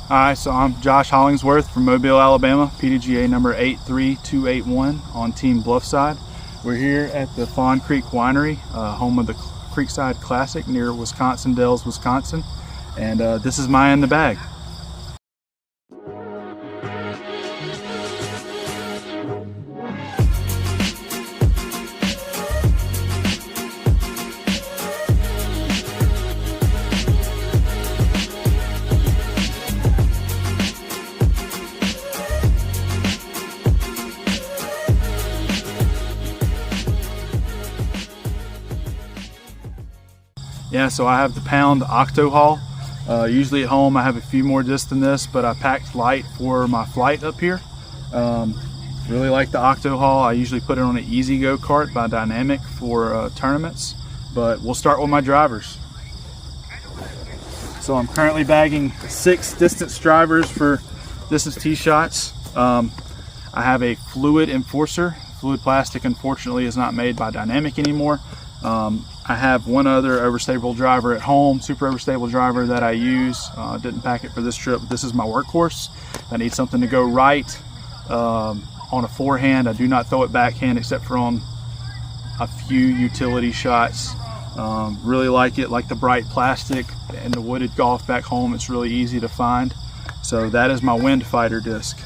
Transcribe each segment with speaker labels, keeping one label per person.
Speaker 1: Hi, so I'm Josh Hollingsworth from Mobile, Alabama, PDGA number 83281 on Team Bluffside. We're here at the Fawn Creek Winery, home of the Creekside Classic near Wisconsin Dells, Wisconsin. And this is my in the bag. Yeah, so I have the pound OPTO haul. Usually at home I have a few more discs than this, but I packed light for my flight up here. Really like the OPTO haul. I usually put it on an easy go kart by Dynamic for tournaments, but we'll start with my drivers. So I'm currently bagging 6 distance drivers for distance tee shots. I have a fluid enforcer. Fluid plastic unfortunately is not made by Dynamic anymore. I have one other overstable driver at home, super overstable driver that I use. Didn't pack it for this trip, but this is my workhorse. I need something to go right on a forehand. I do not throw it backhand except for on a few utility shots. Really like it, like the bright plastic and the wooded golf back home. It's really easy to find. So that is my wind fighter disc.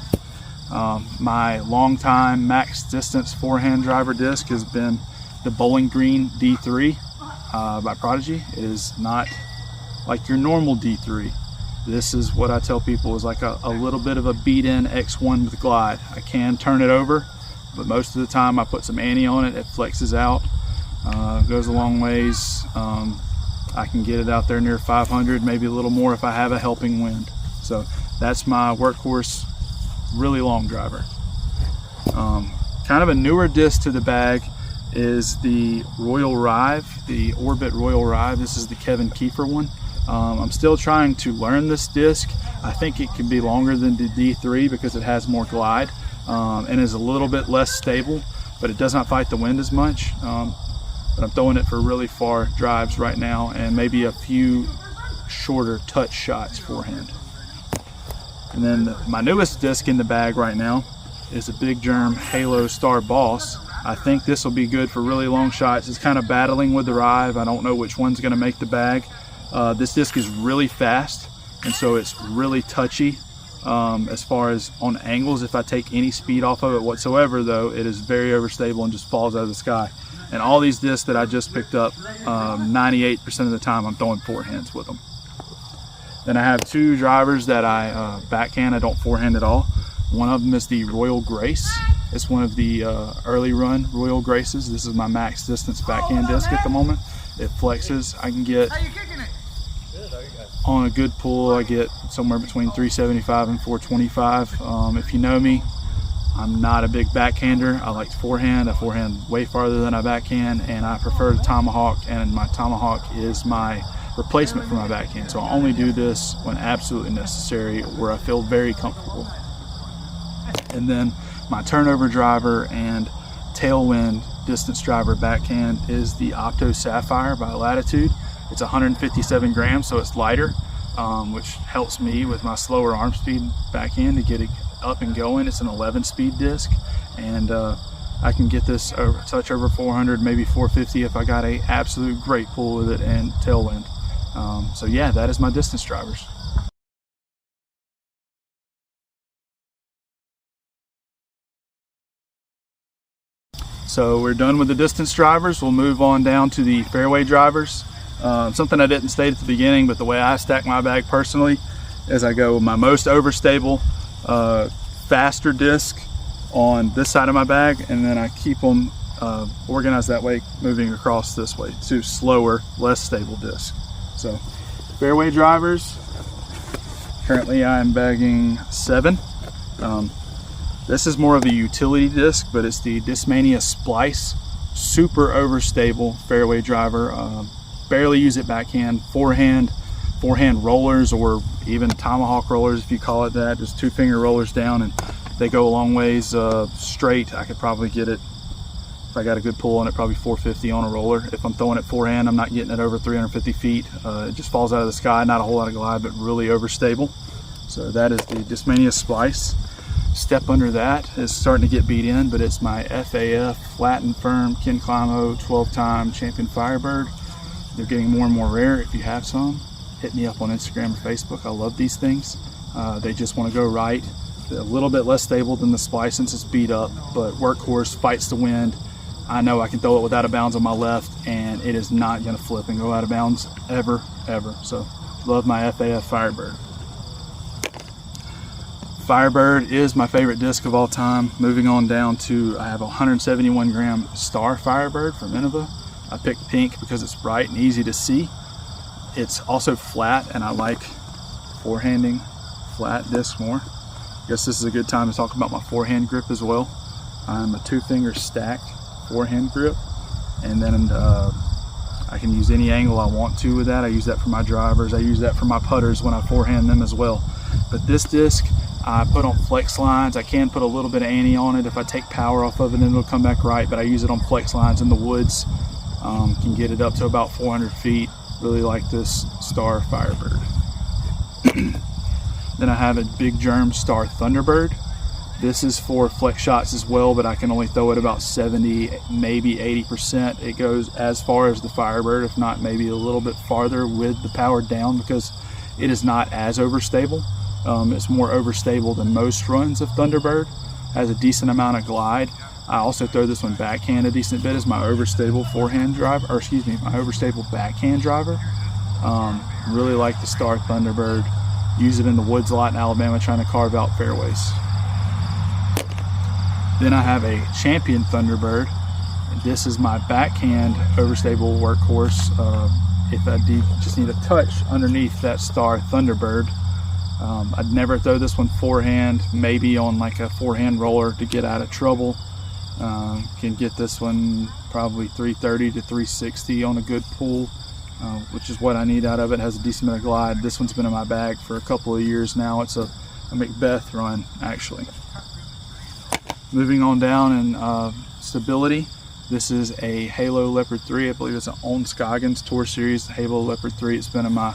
Speaker 1: My long-time max distance forehand driver disc has been the Bowling Green D3 by Prodigy. It is not like your normal D3. This is what I tell people is like a little bit of a beat-in X1 with glide. I can turn it over, but most of the time I put some anti on it. It flexes out, goes a long ways. I can get it out there near 500, maybe a little more if I have a helping wind. So that's my workhorse, really long driver. Kind of a newer disc to the bag is the Royal Rive, the Orbit Royal Rive. This is the Kevin Kiefer one. I'm still trying to learn this disc. I think it can be longer than the D3 because it has more glide and is a little bit less stable, but it does not fight the wind as much. But I'm throwing it for really far drives right now and maybe a few shorter touch shots forehand. And then my newest disc in the bag right now is a Big Germ Halo Star Boss. I think this will be good for really long shots. It's kind of battling with the Rive. I don't know which one's going to make the bag. This disc is really fast, and so it's really touchy as far as on angles. If I take any speed off of it whatsoever, though, it is very overstable and just falls out of the sky. And all these discs that I just picked up, 98% of the time I'm throwing forehands with them. Then I have 2 drivers that I backhand. I don't forehand at all. One of them is the Royal Grace. It's one of the early run Royal Graces. This is my max distance backhand disc at the moment. It flexes. I can get, on a good pull, I get somewhere between 375 and 425. If you know me, I'm not a big backhander. I like to forehand. I forehand way farther than I backhand, and I prefer the Tomahawk, and my Tomahawk is my replacement for my backhand. So I only do this when absolutely necessary, where I feel very comfortable. And then my turnover driver and tailwind distance driver backhand is the OPTO Sapphire by Latitude. It's 157 grams, so it's lighter, which helps me with my slower arm speed backhand to get it up and going. It's an 11-speed disc, and I can get this touch over 400, maybe 450 if I got a absolute great pull with it and tailwind. So yeah, that is my distance drivers. So we're done with the distance drivers. We'll move on down to the fairway drivers. Something I didn't state at the beginning, but the way I stack my bag personally is I go my most overstable, faster disc on this side of my bag, and then I keep them organized that way, moving across this way to slower, less stable disc. So fairway drivers, currently I'm bagging 7. This is more of a utility disc, but it's the DISCMANIA SPLICE, super overstable fairway driver. Barely use it backhand, forehand rollers, or even Tomahawk rollers if you call it that, just 2-finger rollers down, and they go a long ways straight. I could probably get it, if I got a good pull on it, probably 450 on a roller. If I'm throwing it forehand, I'm not getting it over 350 feet. It just falls out of the sky, not a whole lot of glide, but really overstable. So that is the DISCMANIA Splice. Step under that is starting to get beat in, but it's my FAF flat and firm Ken Climo 12-time champion Firebird. They're getting more and more rare. If you have some, hit me up on Instagram or Facebook. I love these things. They just want to go right. They're a little bit less stable than the Splice since it's beat up, but workhorse, fights the wind. I know I can throw it with out of bounds on my left and it is not going to flip and go out of bounds ever. So love my FAF Firebird. Firebird is my favorite disc of all time. Moving on down to, I have a 171 gram Star Firebird from INNOVA. I picked pink because it's bright and easy to see. It's also flat, and I like forehanding flat discs more. I guess this is a good time to talk about my forehand grip as well. I'm a 2-finger stacked forehand grip, and then I can use any angle I want to with that. I use that for my drivers. I use that for my putters when I forehand them as well. But this disc I put on flex lines. I can put a little bit of ante on it. If I take power off of it, it'll come back right, but I use it on flex lines in the woods. Can get it up to about 400 feet. Really like this Star Firebird. Then I have a Big Germ Star Thunderbird. This is for flex shots as well, but I can only throw it about 70, maybe 80%. It goes as far as the Firebird, if not maybe a little bit farther with the power down, because it is not as overstable. It's more overstable than most runs of Thunderbird. Has a decent amount of glide. I also throw this one backhand a decent bit as my overstable forehand driver, or excuse me, my overstable backhand driver. Really like the Star Thunderbird. Use it in the woods a lot in Alabama trying to carve out fairways. Then I have a Champion Thunderbird. This is my backhand overstable workhorse. If I just need a touch underneath that Star Thunderbird. I'd never throw this one forehand, maybe on like a forehand roller to get out of trouble. Can get this one probably 330 to 360 on a good pull, which is what I need out of it. It has a decent amount of glide. This one's been in my bag for a couple of years now. It's a Macbeth run, actually. Moving on down in stability, this is a Halo Leopard 3. I believe it's an On Scoggins Tour Series Halo Leopard 3. It's been in my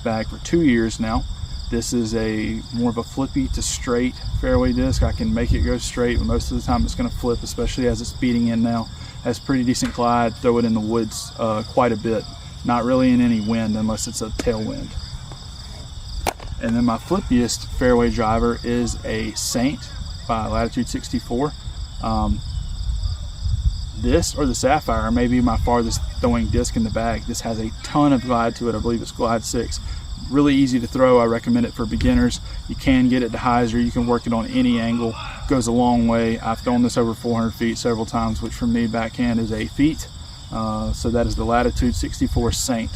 Speaker 1: bag for 2 years now. This is a more of a flippy to straight fairway disc. I can make it go straight, but most of the time it's going to flip, especially as it's beating in now. Has pretty decent glide. Throw it in the woods quite a bit. Not really in any wind unless it's a tailwind. And then my flippiest fairway driver is a Saint by Latitude 64. This or the Sapphire may be my farthest throwing disc in the bag. This has a ton of glide to it. I believe it's glide 6. Really easy to throw. I recommend it for beginners. You can get it to hyzer. You can work it on any angle. Goes a long way. I've thrown this over 400 feet several times, which for me backhand is 8 feet. So that is the Latitude 64 Saint.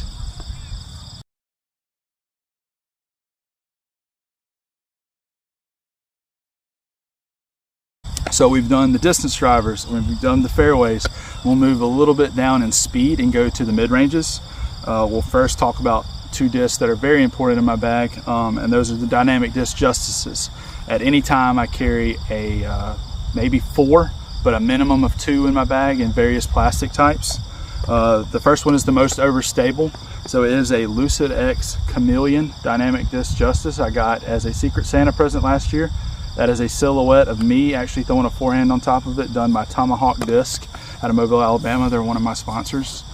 Speaker 1: So we've done the distance drivers, we've done the fairways. We'll move a little bit down in speed and go to the mid-ranges. We'll first talk about 2 discs that are very important in my bag, and those are the dynamic disc justices. At any time I carry a maybe 4, but a minimum of 2 in my bag in various plastic types. The first one is the most overstable, so it is a LUCID-X CHAMELEON dynamic disc justice I got as a Secret Santa present last year. That is a silhouette of me actually throwing a forehand on top of it, done by Tomahawk Disc out of Mobile, Alabama. They're one of my sponsors.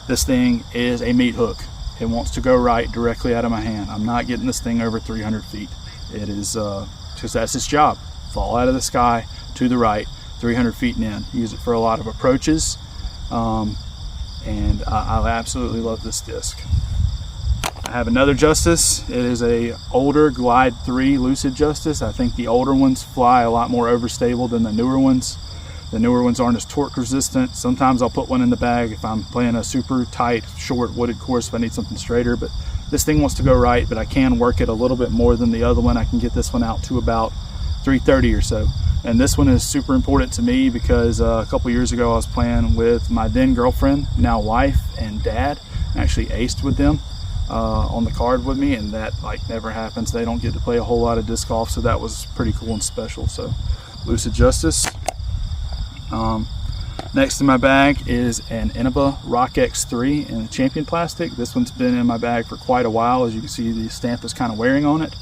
Speaker 1: This thing is a meat hook. It wants to go right directly out of my hand. I'm not getting this thing over 300 feet. It is, because that's its job. Fall out of the sky to the right, 300 feet and in. Use it for a lot of approaches, and I absolutely love this disc. I have another Justice. It is a older Glide 3 Lucid Justice. I think the older ones fly a lot more overstable than the newer ones. The newer ones aren't as torque resistant. Sometimes I'll put one in the bag if I'm playing a super tight, short wooded course if I need something straighter, but this thing wants to go right, but I can work it a little bit more than the other one. I can get this one out to about 330 or so. And this one is super important to me because a couple years ago I was playing with my then girlfriend, now wife, and dad. I actually aced with them on the card with me, and that like never happens. They don't get to play a whole lot of disc golf, so that was pretty cool and special. So Lucid Justice. Next in my bag is an INNOVA Rock X3 in Champion plastic. This one's been in my bag for quite a while. As you can see, the stamp is kind of wearing on it.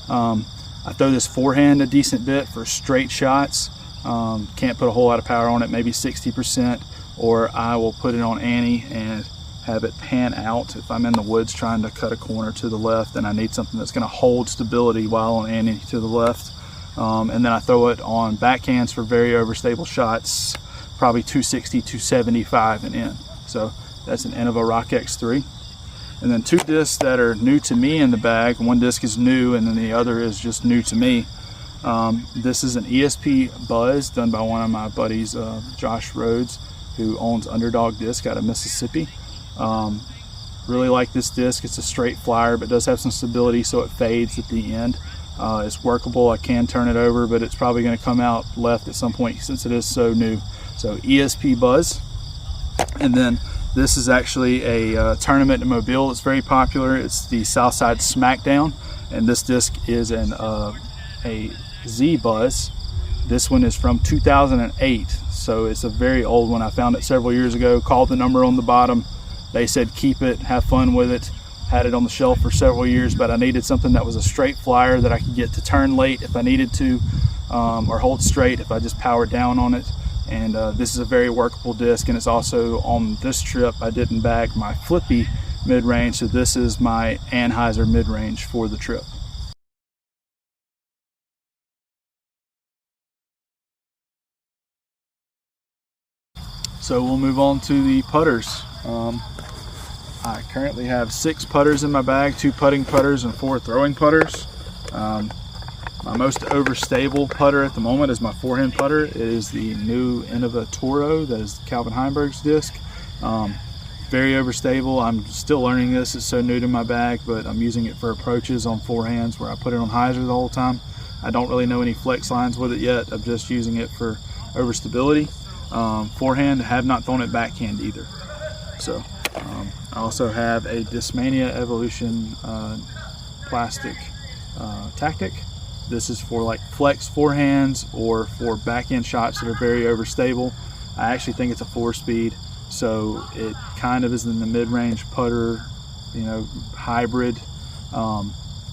Speaker 1: I throw this forehand a decent bit for straight shots. Can't put a whole lot of power on it, maybe 60%, or I will put it on Annie and have it pan out. If I'm in the woods trying to cut a corner to the left and I need something that's going to hold stability while on Annie to the left. And then I throw it on backhands for very overstable shots, probably 260, 275 and in. So that's an INNOVA Rock X3. And then two discs that are new to me in the bag. One disc is new and then the other is just new to me. This is an ESP BUZZ done by one of my buddies, Josh Rhodes, who owns Underdog Disc out of Mississippi. Really like this disc. It's a straight flyer but does have some stability, so it fades at the end. It's workable. I can turn it over, but it's probably going to come out left at some point since it is so new. So ESP BUZZ. And then this is actually a tournament in Mobile that's very popular. It's the Southside Smackdown, and this disc is a Z BUZZ. This one is from 2008, so it's a very old one. I found it several years ago, called the number on the bottom. They said keep it, have fun with it. Had it on the shelf for several years, but I needed something that was a straight flyer that I could get to turn late if I needed to, or hold straight if I just powered down on it. And this is a very workable disc, and it's also on this trip I didn't bag my flippy mid-range, so this is my Anheuser mid-range for the trip. So we'll move on to the putters. I currently have 6 putters in my bag, 2 putting putters and 4 throwing putters. My most overstable putter at the moment is my forehand putter. It is the new INNOVA TORO, that is Calvin Heimberg's disc. Very overstable. I'm still learning this, it's so new to my bag, but I'm using it for approaches on forehands where I put it on hyzer the whole time. I don't really know any flex lines with it yet. I'm just using it for overstability. Forehand, I have not thrown it backhand either. So I also have a DISCMANIA Evolution plastic tactic. This is for like flex forehands or for backhand shots that are very overstable. I actually think it's a 4-speed, so it kind of is in the mid-range putter, you know, hybrid.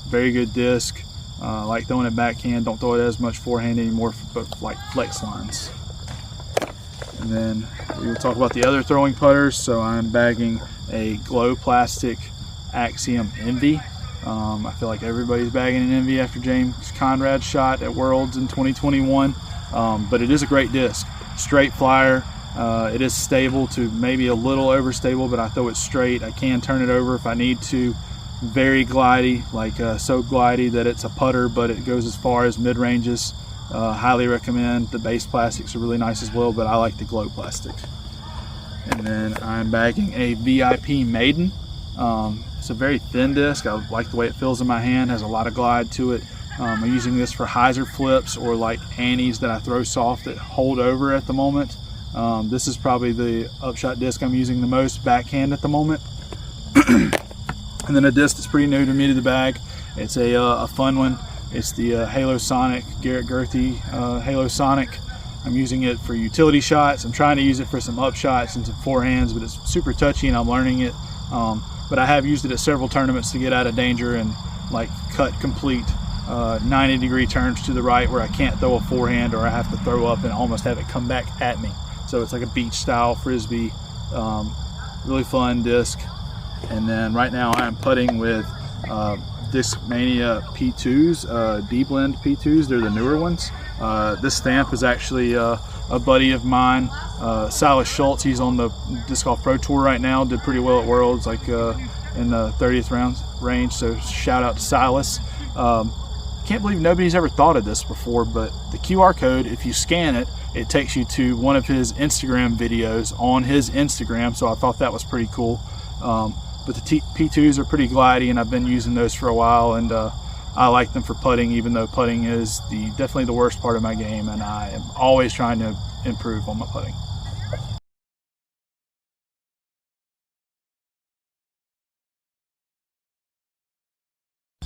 Speaker 1: Very good disc. Like throwing it backhand, don't throw it as much forehand anymore, but like flex lines. And then we will talk about the other throwing putters. So I'm bagging a glow plastic AXIOM Envy. I feel like everybody's bagging an Envy after James Conrad's shot at Worlds in 2021. But it is a great disc. Straight flyer. It is stable to maybe a little overstable, but I throw it straight. I can turn it over if I need to. Very glidey, like so glidey that it's a putter, but it goes as far as mid-ranges. Highly recommend. The base plastics are really nice as well, but I like the glow plastic. And then I'm bagging a VIP Maiden. It's a very thin disc. I like the way it feels in my hand, has a lot of glide to it. I'm using this for hyzer flips or like Annies that I throw soft that hold over at the moment. This is probably the upshot disc I'm using the most backhand at the moment. And then a disc that's pretty new to me to the bag. It's a fun one. It's the Halo Sonic, Garrett Girthy Halo Sonic. I'm using it for utility shots. I'm trying to use it for some up shots and some forehands, but it's super touchy and I'm learning it. But I have used it at several tournaments to get out of danger and like cut complete 90-degree turns to the right where I can't throw a forehand or I have to throw up and almost have it come back at me. So it's like a beach style frisbee. Really fun disc. And then right now I'm putting with DISCMANIA P2s, D-Blend P2s. They're the newer ones. This stamp is actually a buddy of mine, Silas Schultz. He's on the Disc Golf Pro Tour right now. Did pretty well at Worlds, like in the 30th round range. So shout out to Silas. Can't believe nobody's ever thought of this before, but the QR code, if you scan it, it takes you to one of his Instagram videos on his Instagram. So I thought that was pretty cool. But the P2s are pretty glidey, and I've been using those for a while, and I like them for putting, even though putting is definitely the worst part of my game, and I am always trying to improve on my putting.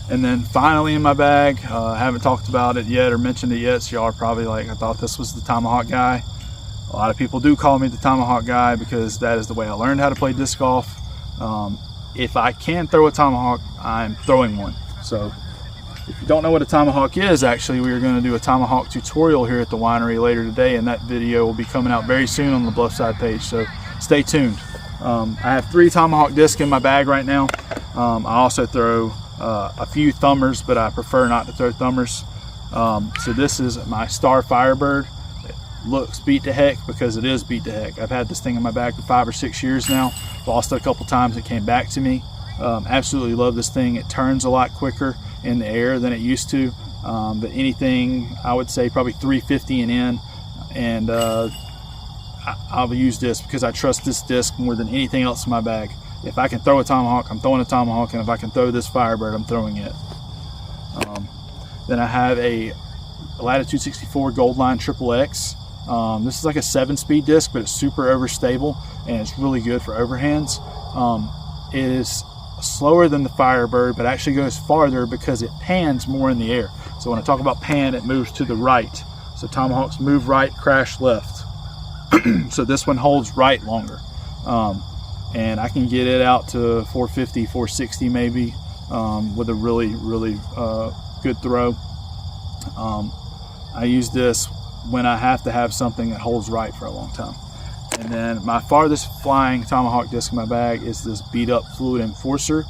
Speaker 1: And then finally in my bag, I haven't talked about it yet or mentioned it yet, so y'all are probably like, I thought this was the Tomahawk guy. A lot of people do call me the Tomahawk guy because that is the way I learned how to play disc golf. If I can throw a Tomahawk, I'm throwing one. So If you don't know what a Tomahawk is, actually, we are going to do a Tomahawk tutorial here at the winery later today, and that video will be coming out very soon on the Bluffside page, so stay tuned. I have 3 Tomahawk discs in my bag right now. I also throw a few thumbers, but I prefer not to throw thumbers. So this is my Star Firebird. It looks beat to heck because it is beat to heck. I've had this thing in my bag for 5 or 6 years now. Lost it a couple times, it came back to me. Absolutely love this thing. It turns a lot quicker in the air than it used to, but anything, I would say probably 350 and in, and I'll use this because I trust this disc more than anything else in my bag. If I can throw a Tomahawk, I'm throwing a Tomahawk, and if I can throw this Firebird, I'm throwing it. Then I have a Latitude 64 Goldline XXX. This is like a 7-speed disc, but it's super overstable and it's really good for overhands. It is slower than the Firebird, but actually goes farther because it pans more in the air. So when I talk about pan, it moves to the right. So Tomahawks move right, crash left. So this one holds right longer. And I can get it out to 450, 460 maybe, with a really good throw. I use this when I have to have something that holds right for a long time. And then my farthest flying Tomahawk disc in my bag is this beat up Fluid Enforcer.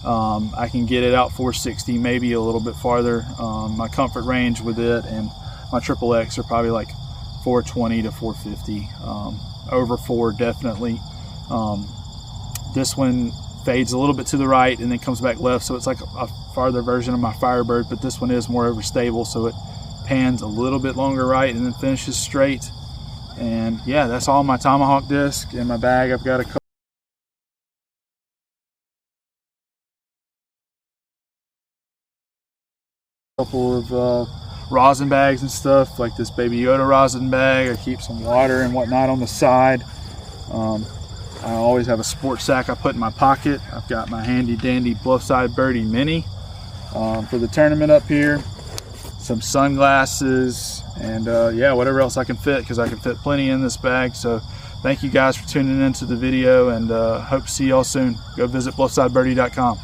Speaker 1: I can get it out 460, maybe a little bit farther. My comfort range with it and my XXX are probably like 420 to 450, over 4 definitely. This one fades a little bit to the right and then comes back left, so it's like a farther version of my Firebird, but this one is more overstable, so it pans a little bit longer right and then finishes straight. And yeah, that's all my Tomahawk disc in my bag. I've got a couple of rosin bags and stuff, like this Baby Yoda rosin bag. I keep some water and whatnot on the side. I always have a sports sack I put in my pocket. I've got my handy dandy Bluffside Birdie Mini for the tournament up here. Some sunglasses, and yeah, whatever else I can fit, because I can fit plenty in this bag. So thank you guys for tuning into the video, and hope to see y'all soon. Go visit bluffsidebirdie.com.